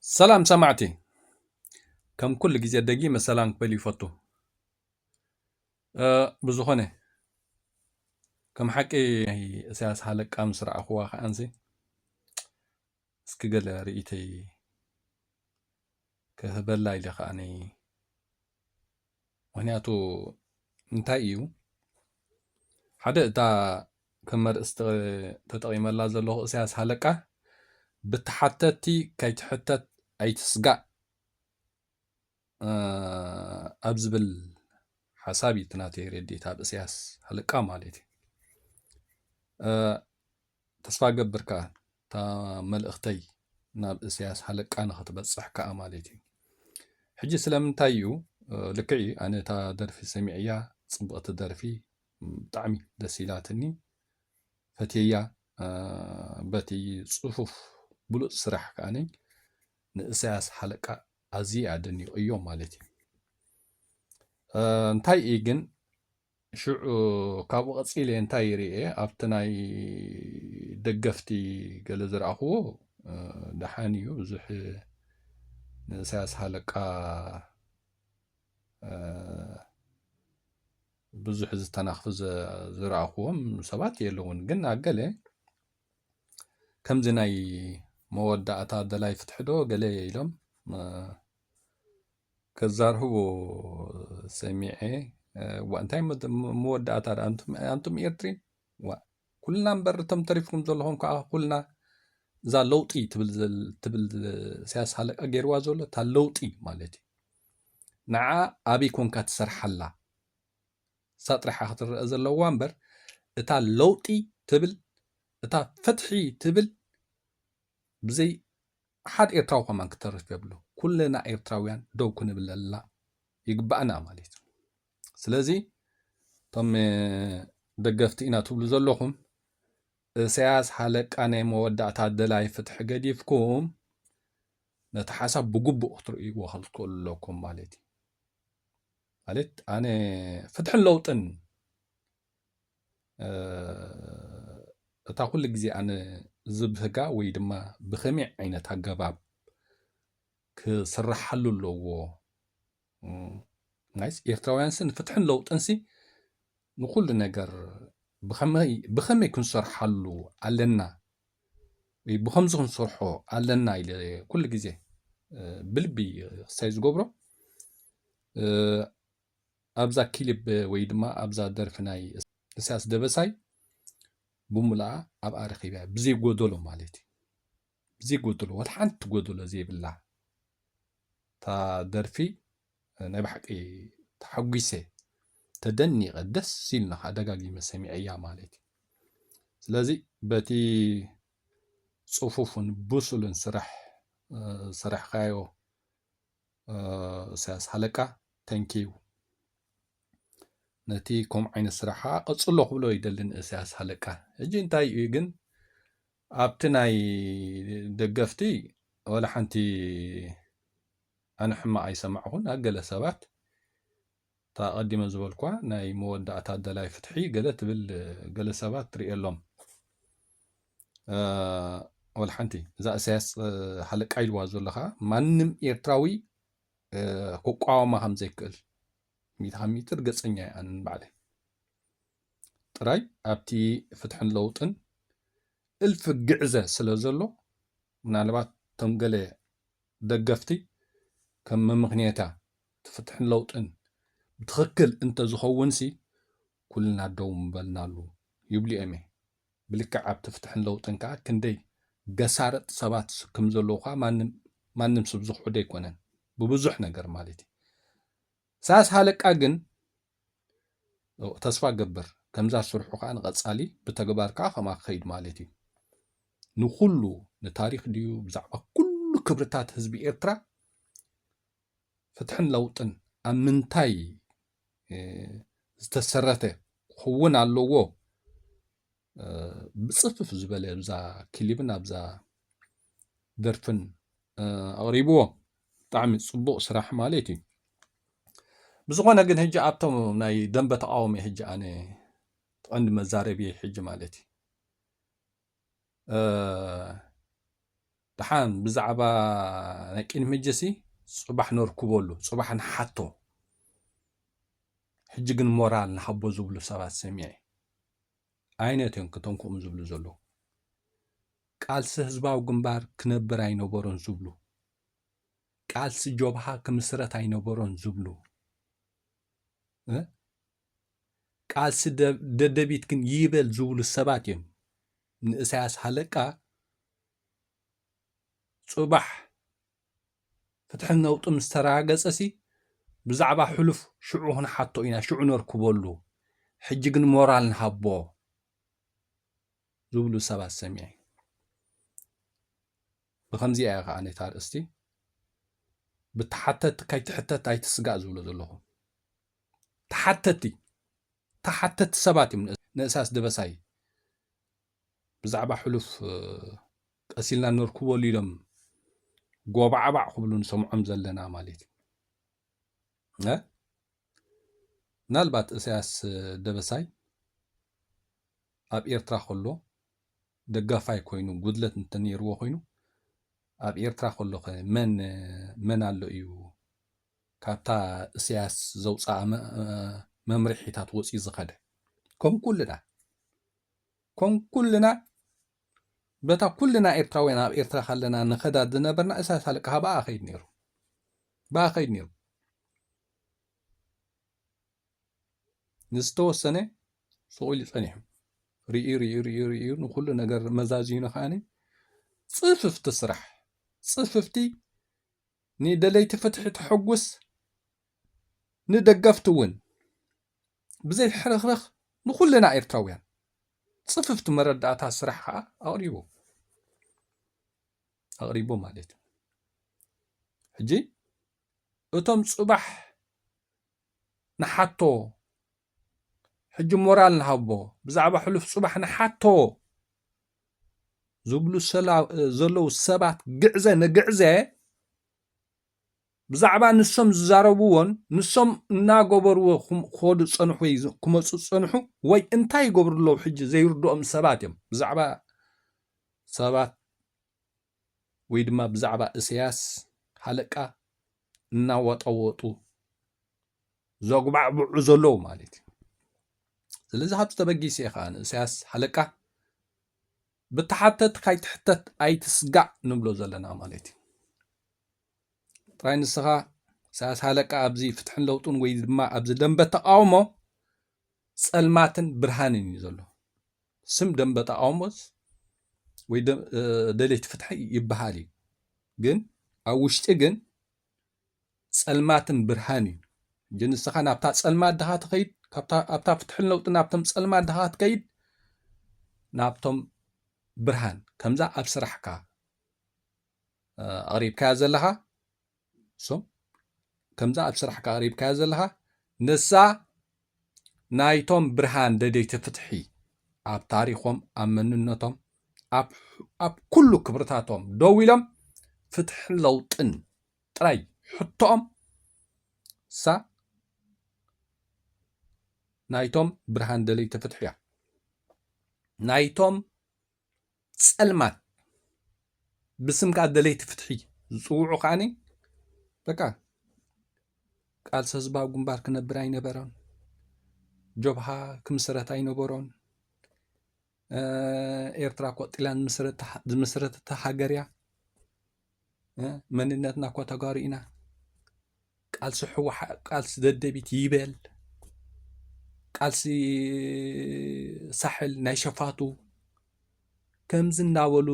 سلام سمعتي كم كل جزء دقيقة مثلا قبل يفوتوا بزخنة كم حكي هي أساس حالك أم سرعة أخوة خانسي سكجل رئيتي كهبل لا إلى خاني ونياتو نتايو حدا تا كمر تتقيم الله زلوا أساس حالك بتحتتي كي تحتت أي تسقع أبزبل حسابي تناتي ردي تاب أساس حالك مالتي تسفا قبركا تا ملأختي ناب إسياس حلق أنا خطبصح كأمالتي حجي سلام تايو لكعي أنا تا درفي سميعية صبغة درفي طعمي دسيلاتني فتيا باتي صفوف بلو سرح كاني نإسياس حلقة أزي عدني أيوم مالتي انتاي إيجن شو كابو قصيلي انتاي رئي أبتناي دقفتي قال زرعه دحانيو بزح نساس حلقة بزح زتناخف زرعهم سبات يلون قلنا قلي كم زناي مودعتا دلاي فتحدو قلي يلوم كزار هو سميعي وانتاي مودعتا انتم إيرتري كلنا نبرتم تعرفكم زلهم كلنا زا لوطي تبل سياس حلقة غيروا زول تا لوطي مالتي نعا أبي كون كتسرحلا سطرح خطر زلوا امبر اتا لوطي تبل اتا فتحي تبل بزي حد إيرتراو كمان كترف يبلو كلنا إيرتراويان دو كن بللا يقبأنا مالتي سلازي تم دقفتينا تبلو زلوهم سياس حلقة أنا مودعتا دلاي فتح قديفكم نتحسب بقبو أخطرئي وخلط كلكم مالتي قالت أنا فتح اللوطن تا كل جزي أنا زبهقا ويدما بخميع عينة هقباب كسرح حلو اللو نايس إيرتراويان سن فتح اللوطن سي نقول نقر بخمي كن سرح حلو علنا بخمزه كن سرحو علنا إلى كل جزي بلبي سايز قبرو أبزا كيلب ويدما أبزا درفناي اساس دبساي بملا أب أرخيبا بزي قدولو مالتي بزي قدولو والحانت قدولو زي بالله تا درفي نبحكي تحقيسي تدني قدس سيلنا حدقاقي مسامي أيام مالتي سلازي باتي صفوف بوصل سرح خايو اساس حلقة تنكيو نتي كم عين السرحة قصلو خبلو يدلن اساس حلقة اجي انتاي يجن ابتناي دقفتي ولا حنتي انا حما اي سمعهن اقل سبات تا قدم زبالكوا ناي مودع تادلاي فتحي قلت قل سبات رئي اللهم ولا حنتي ذا اساس حلقة ايلوا زولخا مانم إيرتراوي قوقاوما هم زيكل ميتر قصنيا أن بعده طراي أبتي فتح اللوطن الف قعزة سلازلو منالبات تنقلي دقفتي كم مغنيتا تفتح اللوطن بتخكل انت زخونسي كلنا دوم بلنالو يبلي أمي بلكعب تفتح اللوطن كا كندي قسارت سبات كمزلوخا ما نمسب زخو دي كونن ببزح نقر مالتي ساس حالك أجن تصفى قبر كمزا سرحو خان غصالي بتقبار كا خما خيد مالتي نخلو نتاريخ ديو بزعبا كل كبرتات حزب إيرترا فتحن لوطن أمنتاي استسرته خوون اللوغو بصفف زبالي بزا كليبنا بزا درفن أغريبو طعمي صبوق سراح مالتي بزغونا قن هجا أبتم ناي دنبة عوامي هجا أنا عند مزاربي هجا مالتي دحان بزعبا نكين مجسي صباح نركبولو صباح نحطو حجيجن مورال نحبو زبلو سبات سميعي عينتين كتنكم زبلو زلو ቃልሲ ህዝባዊ ግንባር ክነብር ኣይነበሮን ዝብሉ ቃልሲ ጆብሃ ክምስረት ኣይነበሮን ዝብሉ ቃልሲ ደደቢት ግን ይበል ዝብሉ ሰባት እዮም ንእሳያስ ሃለቃ ጽባሕ ፍትሕን ነውጢ ምስ ተረጋገፀሲ ብዛዕባ ሕሉፍ ሽዑ ክንሓቶ ኢና ሽዑ ነርክበሉ ሕጂ ግን ሞራል ንሃቦ ዝብሉ ሰባት ሰሚዐ بخمزي يا أخي أنا تار استي بتحتت كي تحتت أي تسقى زولو زلهم تحتت سباتي من أساس دبساي بزعبا حلف أسيلنا نركبو ليلم قوابع عبع قبلون سمعهم زلنا ماليتي نالبات أساس دبساي أب إيرترا خلو دقافاي كوينو قدلت نتنيرو خوينو أب إيرترا خلو من علو إيو كابتا سياس زوصا ممرحي تاتوصي زخده كم كلنا بتا كلنا إيرتراوين أب إيرترا خلنا نخدا دنبرنا أساس هلقها بقى خيد نيرو نستوسنه سويل صنيحم رئي نقول نجر مزاجينا خاني صفف تسرح صففتي ندليت فتح تحجس ندقفتون بزي الحرخرخ نقول لنا إيرتراويان صففت مرداتها سرحها أغريبو مالت حجي أتم صبح نحطو حج مورال نهبو بزعبا حلف صباح نحطو زبلو زلو السبات قعزة نقعزة بزعبا نسم زاربوون نسم ناقبرو خود صنحو كمسو صنحو وي انتاي قبر لو حج زي يردو ام سباتيم بزعبا سبات ويدما بزعبا اسياس حلقة ناوطوطو زوقبع بعزلو مالتي ስለዚ ሃብቲ ተበጊስ ኢኻ ንእስያስ ሓለቃ ብተሓተት ካይትሕተት ኣይትስጋዕ ንብሎ ዘለና ማለት እዩ ጥራይ ንስኻ እስያስ ሓለቃ ኣብዚ ፍትሕን ለውጡን ወይ ድማ ኣብዚ ደንበ ተቃውሞ ፀልማትን ብርሃንን እዩ ዘሎ ስም ደንበ ተቃውሞስ ወይ ደሌት ፍትሒ ይበሃል እዩ ግን ኣብ ውሽጢ ግን ፀልማትን ብርሃን እዩ ጅንስኻ ናብታ ፀልማት ድኻ ትኸይድ ኣብታ ፍትሕን ለውጥን ናብቶም ፀልማት ድኻ ትከይድ ናብቶም ብርሃን ከምዛ ኣብ ስራሕካ ኣቕሪብካያ ዘለኻ ሶም ከምዛ ኣብ ስራሕካ ኣቕሪብካያ ዘለኻ ንሳ ናይቶም ብርሃን ደደይቲ ፍትሒ ኣብ ታሪኾም ኣብ መንነቶም ኣብ ኩሉ ክብርታቶም ደው ኢሎም ፍትሕን ለውጥን ጥራይ ሕቶኦም ሳ ናይቶም ብርሃን ደለይቲ ፍትሒ እያ ናይቶም ፀልማት ብስምካ ደለይቲ ፍትሒ ዝፅውዑ ከዓኒ በቃ ቃልሲ ህዝባዊ ግንባር ክነብር ኣይነበረን ጆብሃ ክምስረት ኣይነበሮን ኤርትራ ቆጢላን ዝምስረተታ ሃገር እያ መንነትና እኳ ተጋሪእና ቃልሲ ሕወሓት ቃልሲ ደደቢት ይበል ቃልሲ ሳሕል ናይ ሸፋቱ ከምዚ እናበሉ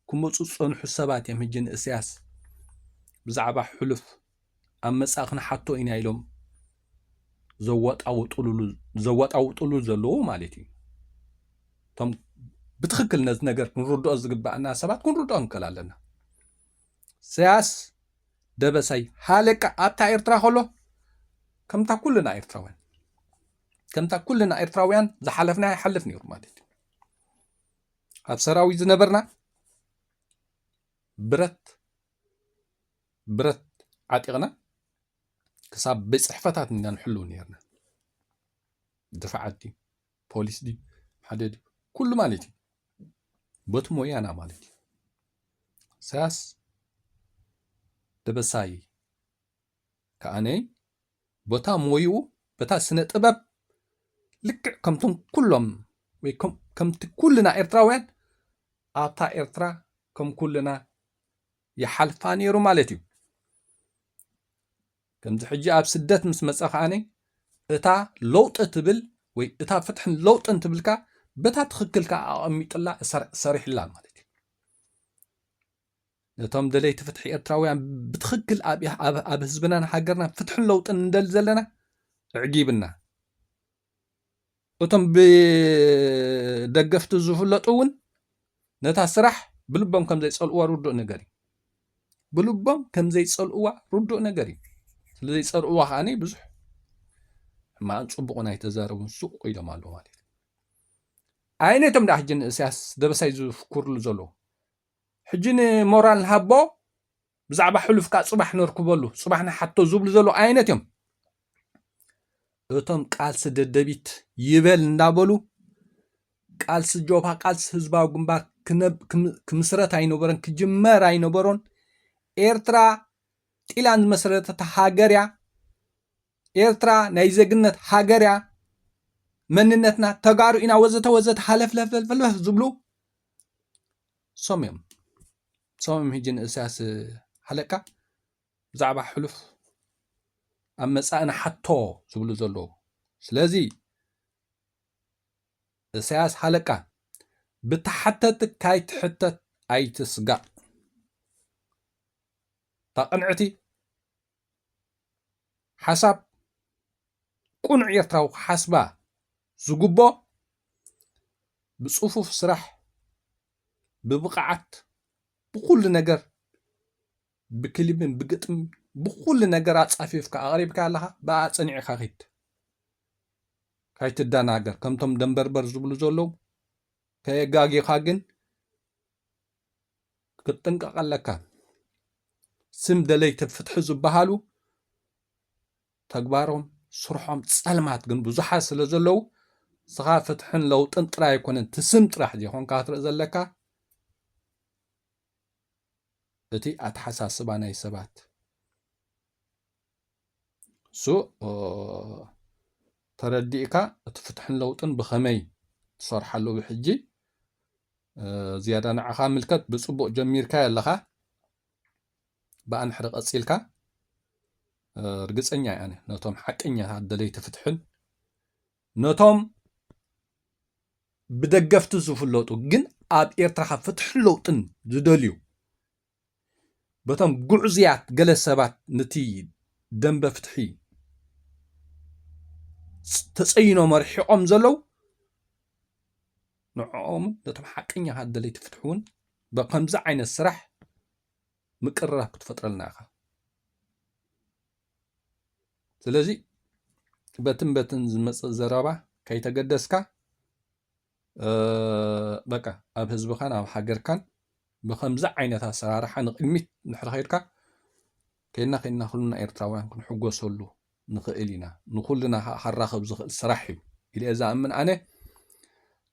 ክመፁ ዝፀንሑ ሰባት እዮም ሕጂ ንእስያስ ብዛዕባ ሕሉፍ ኣብ መፃእ ክንሓቶ ኢና ኢሎም ዘወጣውጥሉ ዘለዎ ማለት እዩ እቶም ብትክክል ነዚ ነገር ክንርድኦ ዝግባአና ሰባት ክንርድኦ ንክእል ኣለና እስያስ ደበሳይ ሃለቃ ኣብታ ኤርትራ ከሎ ከምታ ኩልና ኤርትራውያን ዝሓለፍና ይሓልፍ ነይሩ ማለት እዩ ኣብ ሰራዊት ዝነበርና ብረት ዓጢቕና ክሳብ ብፅሕፈታት ኢና ንሕሉ ነርና ድፋዓት ፖሊስ ዲ ሓደ ኩሉ ማለት እዩ በቲ ሞያና ማለት እዩ ኢሳያስ ደበሳይ ከኣነ ቦታ ሞይኡ በታ ስነ ጥበብ ልክዕ ከምቶም ኩሎም ወይ ከምቲ ኩልና ኤርትራውያን ኣብታ ኤርትራ ከም ኩልና ይሓልፋ ነይሩ ማለት እዩ። ከምዚ ሕጂ ኣብ ስደት ምስ መፀ ከኣነ እታ ለውጢ ትብል ወይ እታ ፍትሕን ለውጥን ትብልካ በታ ትኽክልካ ኣቐሚጡላ ሰሪሕላ ማለት እዩ። ነቶም ደለይቲ ፍትሒ ኤርትራውያን ብትኽክል ኣብ ህዝብናን ሃገርና ፍትሕን ለውጥን እንደሊ ዘለና ዕጊብና። እቶም ብደገፍቲ ዝፍለጡ እውን ነታ ስራሕ ብልቦም ከም ዘይፀልእዋ ርዱእ ነገር እዩ። ብልቦም ከም ዘይፀልእዋ ርዱእ ነገር እዩ። ስለዘይፀልእዋ ከዓኒ ብዙሕ ሕማቅን ፅቡቕን ኣይተዛረቡን ሱቕ ኢሎም ኣለዉ ማለት እዩ። ዓይነቶም ዳ ሕጂ ንኢሳያስ ደበሳይ ዝፍክርሉ ዘለዉ ሕጂ ንሞራል ንሃቦ ብዛዕባ ሕሉፍካ ፅባሕ ንርክበሉ ፅባሕ ንሓቶ ዝብሉ ዘለዉ ዓይነት እዮም። እቶም ቃልሲ ደደቢት ይበል እንዳበሉ ቃልሲ ጆባ ቃልሲ ህዝባዊ ግንባር ክምስረት ኣይነበረን ክጅመር ኣይነበሮን ኤርትራ ጢላን ዝመሰረተት ሃገር እያ ኤርትራ ናይ ዜግነት ሃገር እያ መንነትና ተጋሩ ኢና ወዘተ ወዘተ ሃለፍለፍለፍለፍ ዝብሉ ሶም ሕጂ ንኢሳያስ ሓለቃ ብዛዕባ ሕሉፍ ኣብ መጻእና ሓቶ ዝብሉ ዘለዉ። ስለዚ ኢሳያስ ሓለቃ ብተሓተት ካይትሕተት ኣይትስጋእ ታቕንዕቲ ሓሳብ ቁኑዕ ኤርትራዊ ሓስባ ዝግቦ ብፅፉፍ ስራሕ ብብቕዓት ብኩሉ ነገር ብክሊብን ብግጥም ብኩሉ ነገር ኣፃፊፍካ ኣቕሪብካ ኣለኻ ብኣ ፀኒዕካ ኺድ ካይትዳናገር ከምቶም ደንበርበር ዝብሉ ዘለዉ ከየጋጊኻ ግን ክትጥንቀቕ ኣለካ። ስም ደለይቲ ፍትሒ ዝበሃሉ ተግባሮም ስርሖም ፀልማት ግን ብዙሓት ስለ ዘለዉ ስኻ ፍትሕን ለውጥን ጥራይ ኣይኮነን ትስም ጥራሕ ዘይኮንካ ክትርኢ ዘለካ እቲ ኣተሓሳስባ ናይ ሰባት እሱ ተረዲእካ እቲ ፍትሕን ለውጥን ብኸመይ ትሰርሓሉ ብሕጂ ዝያዳ ንዓኻ ምልከት ብፅቡቅ ጀሚርካ ኣለኻ ብኣንሕሪ ቀፂልካ ርግፀኛ እያ ነቶም ሓቀኛታት ደለይቲ ፍትሕን ነቶም ብደገፍቲ ዝፍለጡ ግን ኣብ ኤርትራኻ ፍትሕን ለውጥን ዝደልዩ በቶም ጉዕዝያት ገለ ሰባት ነቲ ደንበ ፍትሒ ተፀይኖም ርሒቆም ዘለዉ ንዕኦም ነቶም ሓቀኛታት ደለይቲ ፍትሒ እውን ብከምዚ ዓይነት ስራሕ ምቅርራብ ክትፈጥረልና ኢኻ። ስለዚ በትን ዝመፅእ ዘረባ ከይተገደስካ በቃ ኣብ ህዝብኻን ኣብ ሃገርካን ብከምዚ ዓይነት ኣሰራርሓ ንቅድሚት ንድሕሪ ከይድካ ከይድና ኩልና ኤርትራውያን ክንሕጎሰሉ ንኽእል ኢና ንኩልና ሃራኸብ ዝኽእል ስራሕ እዩ ኢለ ዝኣምን ኣነ።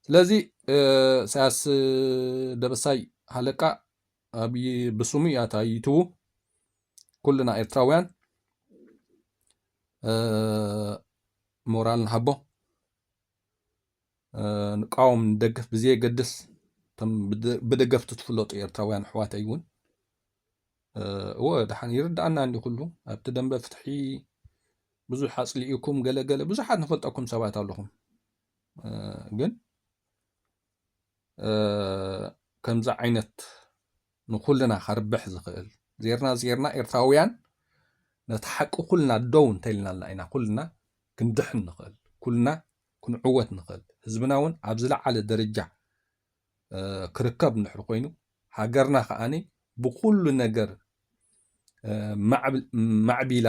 ስለዚ ኢሳያስ ደበሳይ ሃለቃ ብስሙ እያ እታ ዩቱቡ ኩልና ኤርትራውያን ሞራል ንሃቦ ንቃወም ንደግፍ ብዘየገድስ እቶም ብደገፍቲ ትፍለጡ ኤርትራውያን ኣሕዋተይ እውን እወ ድሓን ይርዳእና እንዲ ኩሉ ኣብቲ ደንበ ፍትሒ ብዙሕ ኣፅሊኡኩም ገለገለ ብዙሓት ንፈልጠኩም ሰባት ኣለኹም ግን ከምዚ ዓይነት ንኩልና ከርብሕ ዝኽእል ዜርና ኤርትራውያን ነቲ ሓቂ ኩልና ደው እንተይልናልና ኢና ኩልና ክንድሕን ንኽእል ኩልና ክንዕወት ንኽእል ህዝብና እውን ኣብ ዝለዓለ ደረጃ ክርከብ ንድሕሪ ኮይኑ ሃገርና ከዓኒ ብኩሉ ነገር ማዕቢላ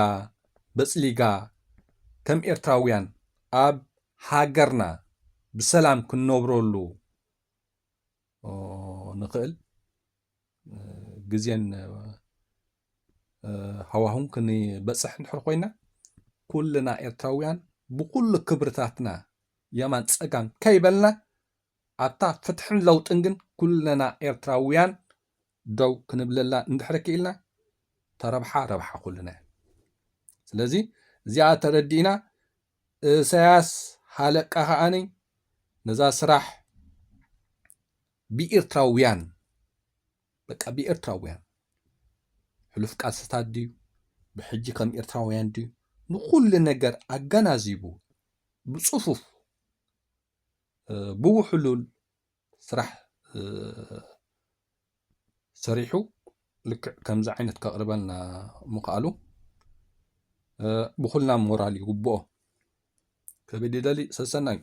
በፅሊጋ ከም ኤርትራውያን ኣብ ሃገርና ብሰላም ክንነብረሉ ንኽእል ግዜን ሃዋሁን ክንበፅሕ እንድሕር ኮይና ኩልና ኤርትራውያን ብኩሉ ክብርታትና የማን ፀጋም ከይበልና ኣብታ ፍትሕን ለውጥን ግን ኩልና ኤርትራውያን ደው ክንብለላ እንድሕር ክኢልና ተረብሓ ረብሓ ኩልና ስለዚ እዚኣ ተረዲእና ኢሳያስ ሃለቃ ከዓኒ ነዛ ስራሕ ብኤርትራውያን በቃ ብኤርትራውያን ሕሉፍ ቃልስታት ድዩ ብሕጂ ከም ኤርትራውያን ድዩ ንኩሉ ነገር ኣገናዚቡ ብፅፉፍ ብውሕሉል ስራሕ ሰሪሑ ልክዕ ከምዚ ዓይነት ከቕርበልና ምኽኣሉ ብኩልና ሞራል ይግብኦ ከበድ ይደሊ ሰሰናይ